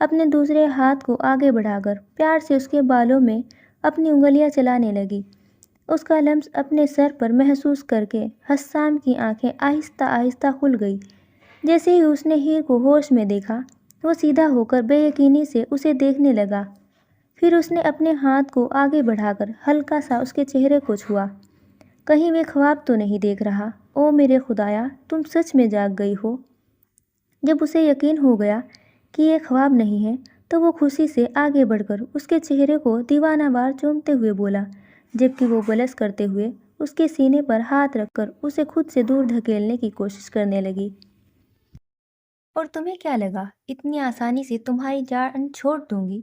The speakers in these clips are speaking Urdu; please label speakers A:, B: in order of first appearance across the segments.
A: اپنے دوسرے ہاتھ کو آگے بڑھا کر پیار سے اس کے بالوں میں اپنی انگلیاں چلانے لگی۔ اس کا لمس اپنے سر پر محسوس کر کے حسام کی آنکھیں آہستہ آہستہ کھل گئی۔ جیسے ہی اس نے ہیر کو ہوش میں دیکھا، وہ سیدھا ہو کر بے یقینی سے اسے دیکھنے لگا۔ پھر اس نے اپنے ہاتھ کو آگے بڑھا کر ہلکا سا اس کے چہرے کو چھوا۔ کہیں میں خواب تو نہیں دیکھ رہا؟ او میرے خدایا، تم سچ میں جاگ گئی ہو؟ جب اسے یقین ہو گیا کہ یہ خواب نہیں ہے تو وہ خوشی سے آگے بڑھ کر اس کے چہرے کو دیوانہ وار چومتے ہوئے بولا، جبکہ وہ بلش کرتے ہوئے اس کے سینے پر ہاتھ رکھ کر اسے خود سے دور دھکیلنے کی کوشش کرنے لگی۔ اور تمہیں کیا لگا اتنی آسانی سے تمہاری جان چھوڑ دوں گی؟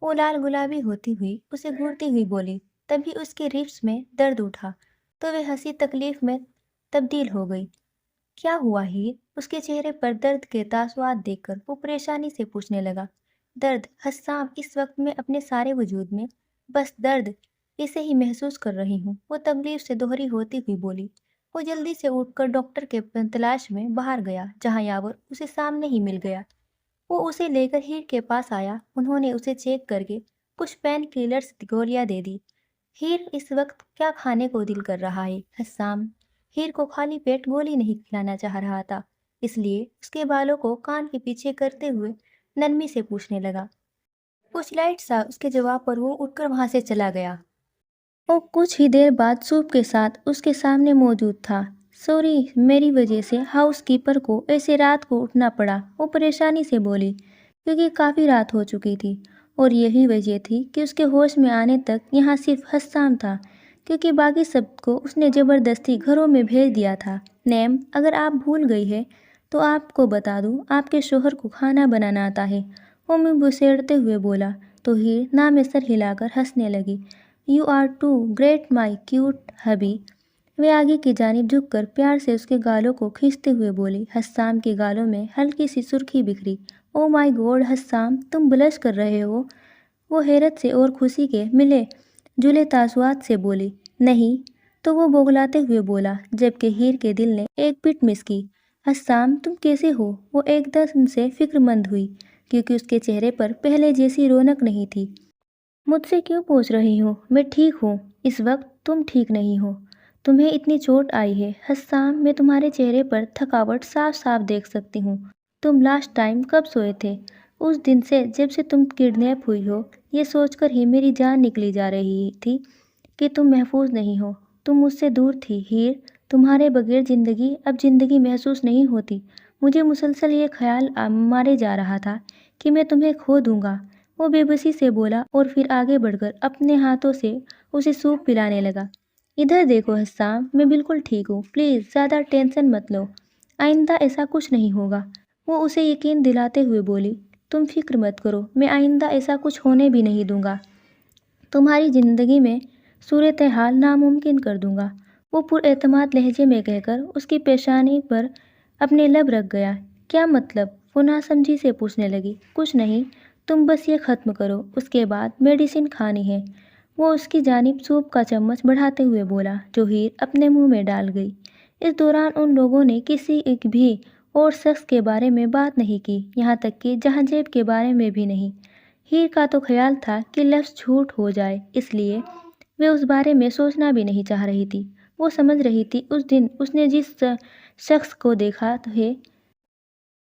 A: وہ لال گلابی ہوتی ہوئی اسے گھورتی ہوئی بولی۔ تبھی اس کے ربس میں درد اٹھا تو وہ ہنسی تکلیف میں تبدیل ہو گئی۔ کیا ہوا ہیر؟ اس کے چہرے پر درد کے تاثرات دیکھ کر وہ پریشانی سے پوچھنے لگا۔ درد حسام، اس وقت میں اپنے سارے وجود میں بس درد اسے ہی محسوس کر رہی ہوں، وہ تکلیف سے دوہری ہوتی ہوئی بولی۔ وہ جلدی سے اٹھ کر ڈاکٹر کے تلاش میں باہر گیا، جہاں یاور اسے سامنے ہی مل گیا۔ وہ اسے لے کر ہیر کے پاس آیا۔ انہوں نے اسے چیک کر کے کچھ پین کلرز گولیاں دے دی۔ ہیر، اس وقت کیا کھانے کو دل کر رہا ہے؟ حسام ہیر کو خالی پیٹ گولی نہیں کھلانا چاہ رہا تھا، اس لیے اس کے بالوں کو کان کے پیچھے کرتے ہوئے نرمی سے پوچھنے لگا۔ کچھ لائٹ سا اس کے جواب پر وہ اٹھ کر وہاں سے چلا گیا۔ وہ کچھ ہی دیر بعد سوپ کے ساتھ اس کے سامنے موجود تھا۔ سوری، میری وجہ سے ہاؤس کیپر کو ایسے رات کو اٹھنا پڑا، وہ پریشانی سے بولی، کیونکہ کافی رات ہو چکی تھی اور یہی وجہ تھی کہ اس کے ہوش میں آنے تک یہاں صرف حسام تھا، کیونکہ باقی سب کو اس نے زبردستی گھروں میں بھیج دیا تھا۔ میم، اگر آپ بھول گئی ہے تو آپ کو بتا دوں، آپ کے شوہر کو کھانا بنانا آتا ہے، وہ منہ بسیڑتے ہوئے بولا تو ہیر ناں میں سر ہلا کر ہنسنے لگی۔ You are too great my cute hubby. وہ آگے کی جانب جھک کر پیار سے اس کے گالوں کو کھینچتے ہوئے بولی۔ حسام کے گالوں میں ہلکی سی سرخی بکھری۔ او مائی گاڈ حسام، تم بلش کر رہے ہو؟ وہ حیرت سے اور خوشی کے ملے جلے تاثرات سے بولی۔ نہیں تو، وہ بوگلاتے ہوئے بولا، جبکہ ہیر کے دل نے ایک پٹ مس کی۔ حسام، تم کیسے ہو؟ وہ ایک دم سے فکر مند ہوئی، کیونکہ اس کے چہرے پر پہلے جیسی رونق نہیں تھی۔ مجھ سے کیوں پوچھ رہی ہو؟ میں ٹھیک ہوں۔ اس وقت تم ٹھیک نہیں ہو، تمہیں اتنی چوٹ آئی ہے۔ حسام، میں تمہارے چہرے پر تھکاوٹ صاف صاف دیکھ سکتی ہوں۔ تم لاسٹ ٹائم کب سوئے تھے؟ اس دن سے جب سے تم کڈنیپ ہوئی ہو، یہ سوچ کر ہی میری جان نکلی جا رہی تھی کہ تم محفوظ نہیں ہو۔ تم مجھ سے دور تھی ہیر، تمہارے بغیر زندگی اب زندگی محسوس نہیں ہوتی۔ مجھے مسلسل یہ خیال مارے جا رہا تھا کہ میں تمہیں کھو دوں گا، وہ بے بسی سے بولا اور پھر آگے بڑھ کر اپنے ہاتھوں سے اسے سوپ پلانے لگا۔ ادھر دیکھو حسام، میں بالکل ٹھیک ہوں، پلیز زیادہ ٹینشن مت لو، آئندہ ایسا کچھ نہیں ہوگا، وہ اسے یقین دلاتے ہوئے بولی۔ تم فکر مت کرو، میں آئندہ ایسا کچھ ہونے بھی نہیں دوں گا، تمہاری زندگی میں صورتحال ناممکن کر دوں گا، وہ پر اعتماد لہجے میں کہہ کر اس کی پیشانی پر اپنے لب رکھ گیا۔ کیا مطلب؟ وہ ناسمجھی سے پوچھنے لگی۔ کچھ نہیں، تم بس یہ ختم کرو، اس کے بعد میڈیسن کھانی ہے، وہ اس کی جانب سوپ کا چمچ بڑھاتے ہوئے بولا، جو ہیر اپنے منہ میں ڈال گئی۔ اس دوران ان لوگوں نے کسی ایک بھی اور شخص کے بارے میں بات نہیں کی، یہاں تک کہ جہانجیب کے بارے میں بھی نہیں۔ ہیر کا تو خیال تھا کہ لفظ جھوٹ ہو جائے، اس لیے وہ اس بارے میں سوچنا بھی نہیں چاہ رہی تھی۔ وہ سمجھ رہی تھی اس دن اس نے جس شخص کو دیکھا ہے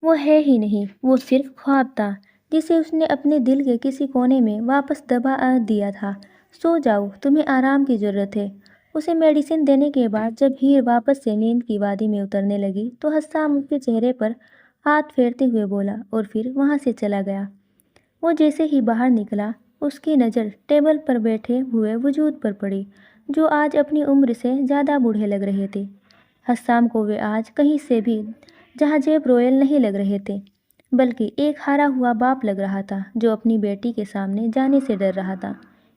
A: وہ ہے ہی نہیں، وہ صرف خواب تھا جسے اس نے اپنے دل کے کسی کونے میں واپس دبا دیا تھا۔ سو جاؤ، تمہیں آرام کی ضرورت ہے۔ اسے میڈیسن دینے کے بعد جب ہیر واپس سے نیند کی وادی میں اترنے لگی تو حسام اس کے چہرے پر ہاتھ پھیرتے ہوئے بولا اور پھر وہاں سے چلا گیا۔ وہ جیسے ہی باہر نکلا، اس کی نظر ٹیبل پر بیٹھے ہوئے وجود پر پڑی، جو آج اپنی عمر سے زیادہ بوڑھے لگ رہے تھے۔ حسام کو وہ آج کہیں سے بھی جہانجیب رویل نہیں لگ رہے تھے، بلکہ ایک ہارا ہوا باپ لگ رہا تھا جو اپنی بیٹی کے سامنے جانے سے ڈر رہا تھا۔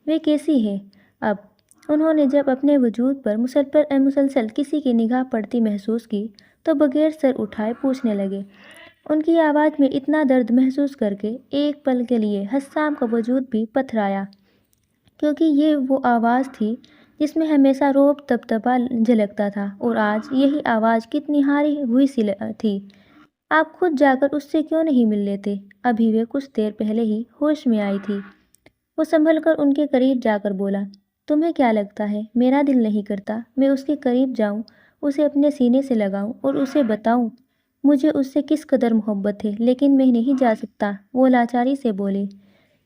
A: وہ کیسی ہے اب؟ انہوں نے جب اپنے وجود پر مسلسل کسی کی نگاہ پڑتی محسوس کی تو بغیر سر اٹھائے پوچھنے لگے۔ ان کی آواز میں اتنا درد محسوس کر کے ایک پل کے لیے حسام کا وجود بھی پتھرایا، کیونکہ یہ وہ آواز تھی جس میں ہمیشہ رعب دبدبا جھلکتا تھا، اور آج یہی آواز کتنی ہاری ہوئی سی تھی۔ آپ خود جا کر اس سے کیوں نہیں مل لیتے؟ ابھی وہ کچھ دیر پہلے ہی ہوش میں آئی تھی۔ وہ سنبھل کر ان کے قریب جا کر بولا، تمہیں کیا لگتا ہے میرا دل نہیں کرتا میں اس کے قریب جاؤں، اسے اپنے سینے سے لگاؤں اور اسے بتاؤں مجھے اس سے کس قدر محبت ہے، لیکن میں نہیں جا سکتا، وہ لاچاری سے بولے۔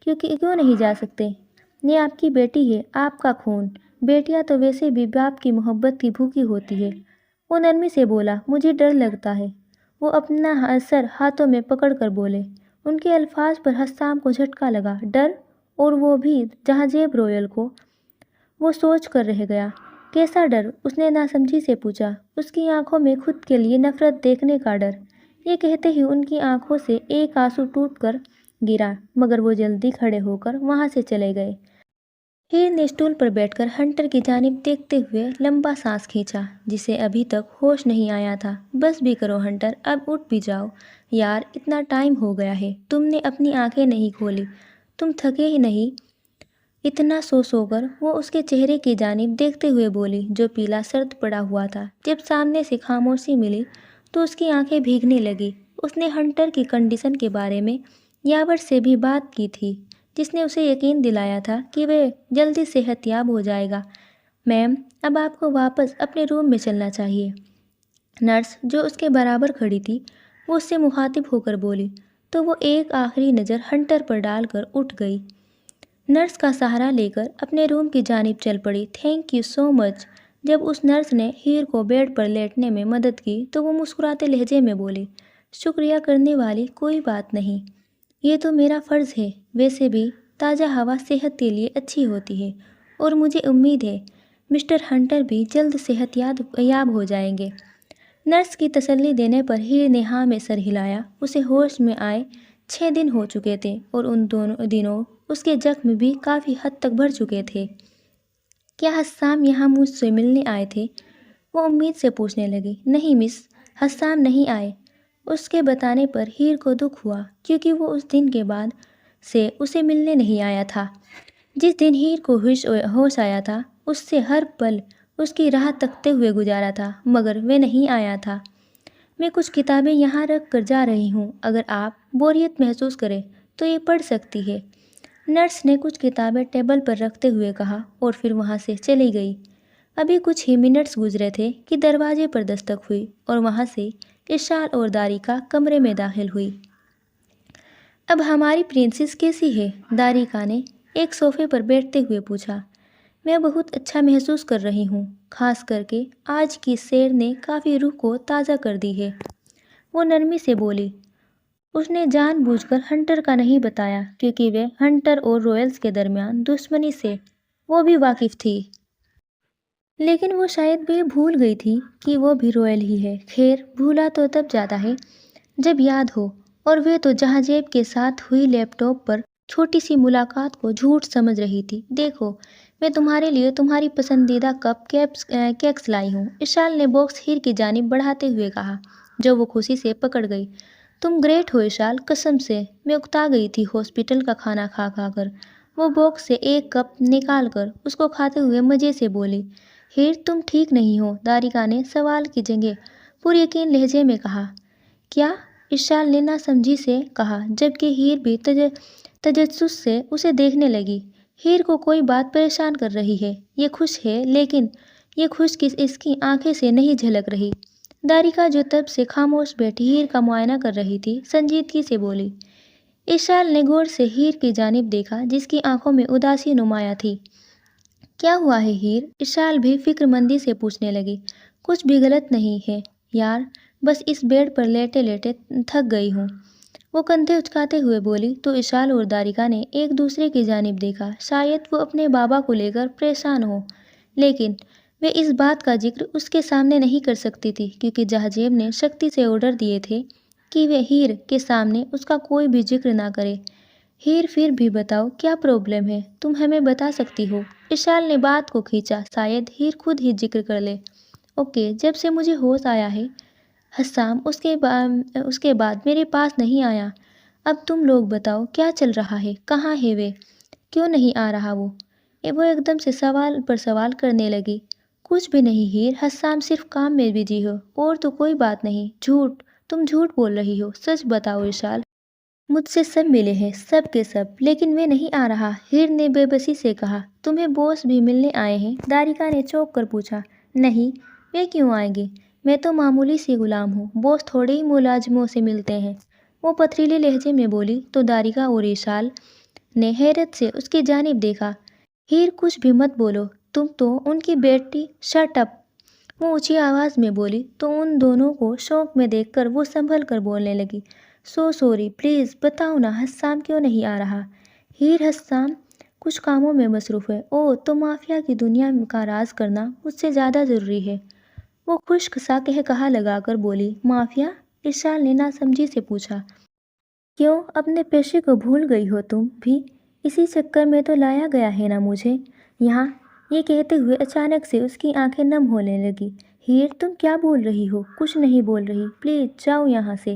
A: کیوں نہیں جا سکتے؟ یہ آپ کی بیٹی ہے، آپ کا خون، بیٹیاں تو ویسے بھی باپ کی محبت کی بھوکی ہوتی ہے۔ وہ نرمی سے بولا، مجھے ڈر لگتا ہے۔ وہ اپنا سر ہاتھوں میں پکڑ کر بولے۔ ان کے الفاظ پر حسام کو جھٹکا لگا۔ ڈر؟ اور وہ بھی جہانجیب رویل کو؟ وہ سوچ کر رہ گیا۔ کیسا ڈر؟ اس نے ناسمجھی سے پوچھا۔ اس کی آنکھوں میں خود کے لیے نفرت دیکھنے کا ڈر۔ یہ کہتے ہی ان کی آنکھوں سے ایک آنسو ٹوٹ کر گرا، مگر وہ جلدی کھڑے ہو کر وہاں سے چلے گئے۔ ہیر نے اسٹول پر بیٹھ کر ہنٹر کی جانب دیکھتے ہوئے لمبا سانس کھینچا، جسے ابھی تک ہوش نہیں آیا تھا۔ بس بھی کرو ہنٹر، اب اٹھ بھی جاؤ۔ یار اتنا ٹائم ہو گیا ہے، تم نے اپنی آنکھیں نہیں کھولی، تم تھکے ہی نہیں اتنا سو کر؟ وہ اس کے چہرے کی جانب دیکھتے ہوئے بولی، جو پیلا سرد پڑا ہوا تھا۔ جب سامنے سے خاموشی ملی تو اس کی آنکھیں بھیگنے لگی۔ اس نے ہنٹر کی کنڈیشن کے بارے میں یاور سے بھی بات کی تھی، جس نے اسے یقین دلایا تھا کہ وہ جلدی صحت یاب ہو جائے گا۔ میم، اب آپ کو واپس اپنے روم میں چلنا چاہیے۔ نرس، جو اس کے برابر کھڑی تھی، وہ اس سے مخاطب ہو کر بولی، تو وہ ایک آخری نظر ہنٹر پر ڈال کر اٹھ گئی۔ نرس کا سہارا لے کر اپنے روم کی جانب چل پڑی۔ تھینک یو سو مچ۔ جب اس نرس نے ہیر کو بیڈ پر لیٹنے میں مدد کی تو وہ مسکراتے لہجے میں بولی، شکریہ کرنے والی کوئی بات نہیں، یہ تو میرا فرض ہے۔ ویسے بھی تازہ ہوا صحت کے لیے اچھی ہوتی ہے، اور مجھے امید ہے مسٹر ہنٹر بھی جلد صحت یاب ہو جائیں گے۔ نرس کی تسلی دینے پر ہیر نے ہاں میں سر ہلایا۔ اسے ہوش میں آئے 6 دن ہو چکے تھے، اور ان دونوں دنوں اس کے زخم بھی کافی حد تک بڑھ چکے تھے۔ کیا حسام یہاں مجھ سے ملنے آئے تھے؟ وہ امید سے پوچھنے لگی۔ نہیں مس، حسام نہیں آئے۔ اس کے بتانے پر ہیر کو دکھ ہوا، کیونکہ وہ اس دن کے بعد سے اسے ملنے نہیں آیا تھا۔ جس دن ہیر کو ہوش آیا تھا، اس سے ہر پل اس کی راہ تکتے ہوئے گزارا تھا، مگر وہ نہیں آیا تھا۔ میں کچھ کتابیں یہاں رکھ کر جا رہی ہوں، اگر آپ بوریت محسوس کریں تو یہ پڑھ سکتی ہے۔ نرس نے کچھ کتابیں ٹیبل پر رکھتے ہوئے کہا، اور پھر وہاں سے چلی گئی۔ ابھی کچھ ہی منٹس گزرے تھے کہ دروازے پر دستک ہوئی، اور وہاں سے اشال اور داریکا کمرے میں داخل ہوئی۔ اب ہماری پرنسس کیسی ہے؟ داریکا نے ایک صوفے پر بیٹھتے ہوئے پوچھا۔ میں بہت اچھا محسوس کر رہی ہوں، خاص کر کے آج کی سیر نے کافی روح کو تازہ کر دی ہے، وہ نرمی سے بولی۔ اس نے جان بوجھ کر ہنٹر کا نہیں بتایا، کیونکہ وہ ہنٹر اور رویلز کے درمیان دشمنی سے وہ بھی واقف تھی۔ لیکن وہ شاید بھی بھول گئی تھی کہ وہ بھی رویل ہی ہے۔ خیر، بھولا تو تب جاتا ہے جب یاد ہو، اور وہ تو جہانجیب کے ساتھ ہوئی لیپ ٹاپ پر چھوٹی سی ملاقات کو جھوٹ سمجھ رہی تھی۔ دیکھو، میں تمہارے لیے تمہاری پسندیدہ کپ کیکس لائی ہوں، اشال نے باکس ہیر کی جانب بڑھاتے ہوئے کہا، جو وہ خوشی سے پکڑ گئی۔ تم گریٹ ہو اشال، قسم سے میں اکتا گئی تھی ہاسپٹل کا کھانا کھا کر۔ وہ باکس سے ایک کپ نکال کر اس کو کھاتے ہوئے مزے سے بولی۔ ہیر، تم ٹھیک نہیں ہو، داریکا نے سوال کی جگہ پر یقین لہجے میں کہا۔ کیا؟ اشال نے ناسمجھی سے کہا، جبکہ ہیر بھی تجسس سے اسے دیکھنے لگی۔ ہیر کو کوئی بات پریشان کر رہی ہے، یہ خوش ہے، لیکن یہ خوش اس کی آنکھیں سے نہیں جھلک رہی۔ داریکا، جو تب سے خاموش بیٹھی ہیر کا معائنہ کر رہی تھی، سنجیدگی سے بولی۔ اشال نے غور سے ہیر کی جانب دیکھا، جس کی آنکھوں میں اداسی نمایاں تھی۔ کیا ہوا ہے ہیر؟ اشال بھی فکر مندی سے پوچھنے لگی۔ کچھ بھی غلط نہیں ہے یار، بس اس بیڈ پر لیٹے لیٹے تھک گئی ہوں، وہ کندھے اچکاتے ہوئے بولی۔ تو اشال اور داریکا نے ایک دوسرے کی جانب دیکھا۔ شاید وہ اپنے بابا کو لے کر پریشان ہو، لیکن وہ اس بات کا ذکر اس کے سامنے نہیں کر سکتی تھی، کیونکہ جہانجیب نے سختی سے آرڈر دیے تھے کہ وہ ہیر کے سامنے اس کا کوئی بھی ذکر نہ کرے۔ ہیر، پھر بھی بتاؤ کیا پرابلم ہے، تم ہمیں بتا سکتی ہو؟ اشال نے بات کو کھینچا، شاید ہیر خود ہی ذکر کر لے۔ اوکے، جب سے مجھے ہوش آیا ہے، حسام اس کے بعد میرے پاس نہیں آیا۔ اب تم لوگ بتاؤ کیا چل رہا ہے، کہاں ہے وہ، کیوں نہیں آ رہا وہ ایک دم سے سوال پر سوال کرنے لگی۔ کچھ بھی نہیں ہیر، حسام صرف کام میں بزی ہو، اور تو کوئی بات نہیں۔ جھوٹ، تم جھوٹ بول رہی ہو، سچ بتاؤ اشال۔ مجھ سے سب ملے ہیں، سب کے سب، لیکن میں نہیں آ رہا، ہیر نے بے بسی سے کہا۔ تمہیں بوس بھی ملنے آئے ہیں؟ داریکا نے چونک کر پوچھا۔ نہیں، وہ کیوں آئیں گے؟ میں تو معمولی سی غلام ہوں، بوس تھوڑے ہی ملازموں سے ملتے ہیں، وہ پتھریلے لہجے میں بولی تو داریکا اور اشال نے حیرت سے اس کی جانب دیکھا۔ ہیر کچھ بھی مت بولو، تم تو ان کی بیٹی، شٹ اپ، وہ اونچی آواز میں بولی تو ان دونوں کو شوق میں دیکھ کر وہ سنبھل کر بولنے لگی۔ سو سوری، پلیز بتاؤ نا حسام کیوں نہیں آ رہا؟ ہیر، حسام کچھ کاموں میں مصروف ہے۔ اوہ، تو مافیا کی دنیا کا راز کرنا مجھ سے زیادہ ضروری ہے، وہ خشک سا کہا لگا کر بولی۔ مافیا؟ اشال نے ناسمجھی سے پوچھا۔ کیوں، اپنے پیشے کو بھول گئی ہو تم بھی؟ اسی چکر میں تو لایا گیا ہے نا مجھے یہاں، یہ کہتے ہوئے اچانک سے اس کی آنکھیں نم ہونے لگی۔ ہیر، تم کیا بول رہی ہو؟ کچھ نہیں بول رہی، پلیز جاؤ یہاں سے،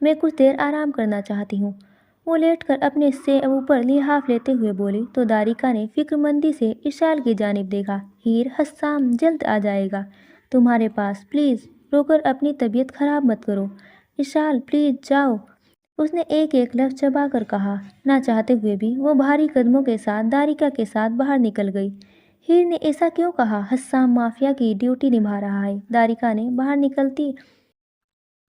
A: میں کچھ دیر آرام کرنا چاہتی ہوں، وہ لیٹ کر اپنے سے اوپر لحاف لیتے ہوئے بولی تو داریکا نے فکر مندی سے اشال کی جانب دیکھا۔ ہیر، حسام جلد آ جائے گا تمہارے پاس، پلیز رو کر اپنی طبیعت خراب مت کرو۔ اشال، پلیز جاؤ، اس نے ایک ایک لفظ چبا کر کہا۔ نہ چاہتے ہوئے بھی وہ بھاری قدموں کے ساتھ داریکا کے ساتھ باہر نکل گئی۔ ہیر نے ایسا کیوں کہا؟ حسام مافیا کی ڈیوٹی نبھا رہا ہے، داریکا نے باہر نکلتی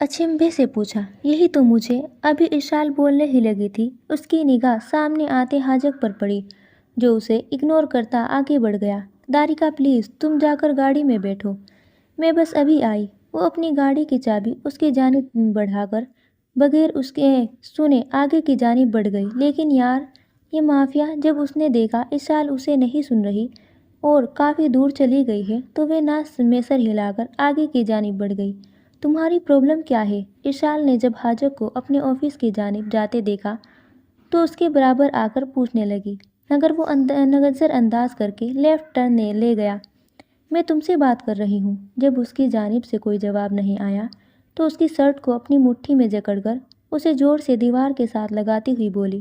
A: اچنبھے سے پوچھا۔ یہی تو مجھے ابھی اشال بولنے ہی لگی تھی، اس کی نگاہ سامنے آتے حاجق پر پڑی جو اسے اگنور کرتا آگے بڑھ گیا۔ داریکا پلیز تم جا کر گاڑی میں بیٹھو، میں بس ابھی آئی، وہ اپنی گاڑی کی چابی اس کی جانب بڑھا کر بغیر اس کے سنے آگے کی جانب بڑھ گئی۔ لیکن یار یہ مافیا، جب اس نے دیکھا اشال اسے نہیں سن رہی اور کافی دور چلی گئی ہے تو وہ ناس میں سر ہلا کر آگے کی جانب بڑھ گئی۔ تمہاری پرابلم کیا ہے؟ اشال نے جب حاجق کو اپنے آفس کی جانب جاتے دیکھا تو اس کے برابر آ کر پوچھنے لگی، مگر وہ نظر انداز کر کے لیفٹ ٹرن لے گیا۔ میں تم سے بات کر رہی ہوں۔ جب اس کی جانب سے کوئی جواب نہیں آیا تو اس کی شرٹ کو اپنی مٹھی میں جکڑ کر اسے زور سے دیوار کے ساتھ لگاتی ہوئی بولی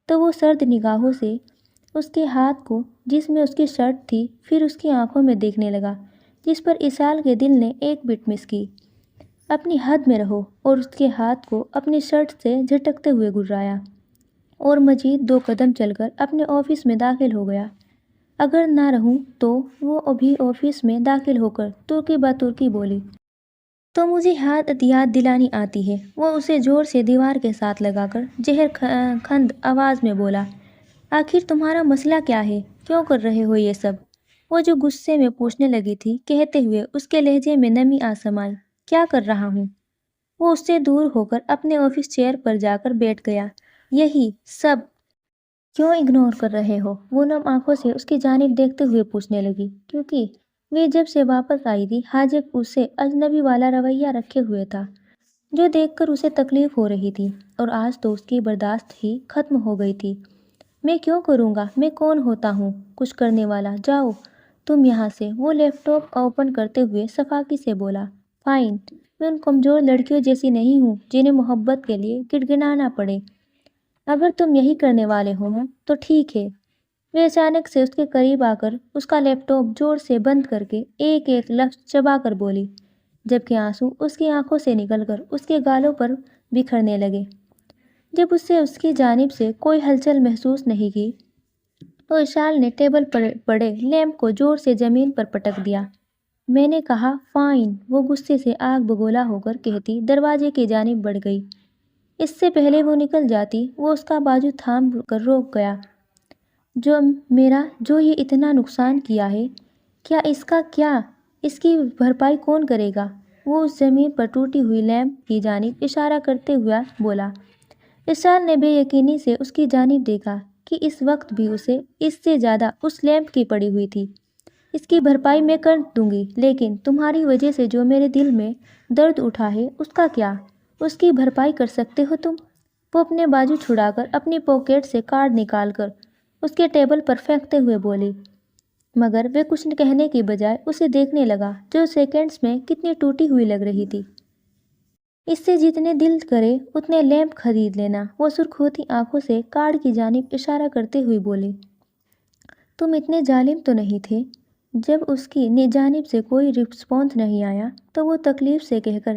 A: تو وہ سرد نگاہوں سے اس کے ہاتھ کو جس میں اس کی شرٹ تھی پھر اس کی آنکھوں میں دیکھنے لگا، جس پر اشال کے دل نے ایک بٹ مس کی۔ اپنی حد میں رہو، اور اس کے ہاتھ کو اپنی شرٹ سے جھٹکتے ہوئے گھرایا اور مزید 2 قدم چل کر اپنے آفس میں داخل ہو گیا۔ اگر نہ رہوں تو وہ ابھی آفس میں داخل ہو کر ترکی بہ ترکی بولی تو مجھے یاد دلانی آتی ہے، وہ اسے زور سے دیوار کے ساتھ لگا کر زہر کھند آواز میں بولا۔ آخر تمہارا مسئلہ کیا ہے؟ کیوں کر رہے ہو یہ سب؟ وہ جو غصے میں پوچھنے لگی تھی، کہتے ہوئے اس کے لہجے میں نمی آ سمائی۔ کیا کر رہا ہوں؟ وہ اس سے دور ہو کر اپنے آفس چیئر پر جا کر بیٹھ گیا۔ یہی سب کیوں اگنور کر رہے ہو؟ وہ نم آنکھوں سے اس کی جانب دیکھتے ہوئے پوچھنے لگی، کیونکہ وہ جب سے واپس آئی تھی حاجق اسے اجنبی والا رویہ رکھے ہوئے تھا جو دیکھ کر اسے تکلیف ہو رہی تھی، اور آج تو اس کی برداشت ہی ختم ہو گئی تھی۔ میں کیوں کروں گا؟ میں کون ہوتا ہوں کچھ کرنے والا؟ جاؤ تم یہاں سے، وہ لیپ ٹاپ اوپن کرتے ہوئے صفاقی سے بولا۔ فائن، میں ان کمزور لڑکیوں جیسی نہیں ہوں جنہیں محبت کے لیے گڑگڑانا پڑے، اگر تم یہی کرنے والے ہو تو ٹھیک ہے۔ وہ اچانک سے اس کے قریب آ کر اس کا لیپ ٹاپ زور سے بند کر کے ایک ایک لفظ چبا کر بولی، جبکہ آنسو اس کی آنکھوں سے نکل کر اس کے گالوں پر بکھرنے لگے۔ جب اسے اس کی جانب سے کوئی ہلچل محسوس نہیں کی تو اشال نے ٹیبل پر پڑے لیمپ کو زور سے زمین پر پٹک دیا۔ میں نے کہا فائن، وہ غصے سے آگ بگولا ہو کر کہتی دروازے کی جانب بڑھ گئی۔ اس سے پہلے وہ نکل جاتی وہ اس کا بازو تھام کر روک گیا۔ جو یہ اتنا نقصان کیا ہے، کیا اس کی بھرپائی کون کرے گا؟ وہ اس زمین پر ٹوٹی ہوئی لیمپ کی جانب اشارہ کرتے ہوا بولا۔ اشال نے بے یقینی سے اس کی جانب دیکھا کہ اس وقت بھی اسے اس سے زیادہ اس لیمپ کی پڑی ہوئی تھی۔ اس کی بھرپائی میں کر دوں گی، لیکن تمہاری وجہ سے جو میرے دل میں درد اٹھا ہے اس کا کیا؟ اس کی بھرپائی کر سکتے ہو تم؟ وہ اپنے بازو چھڑا کر اپنی پاکٹ سے کارڈ نکال کر اس کے ٹیبل پر پھینکتے ہوئے بولی، مگر وہ کچھ کہنے کی بجائے اسے دیکھنے لگا جو سیکنڈز میں کتنی ٹوٹی ہوئی لگ رہی تھی۔ اس سے جتنے دل کرے اتنے لیمپ خرید لینا، وہ سرخ ہوتی آنکھوں سے کارڈ کی جانب اشارہ کرتے ہوئے بولی۔ تم اتنے ظالم تو نہیں تھے؟ جب اس کی جانب سے کوئی رسپانس نہیں آیا تو وہ تکلیف سے کہہ کر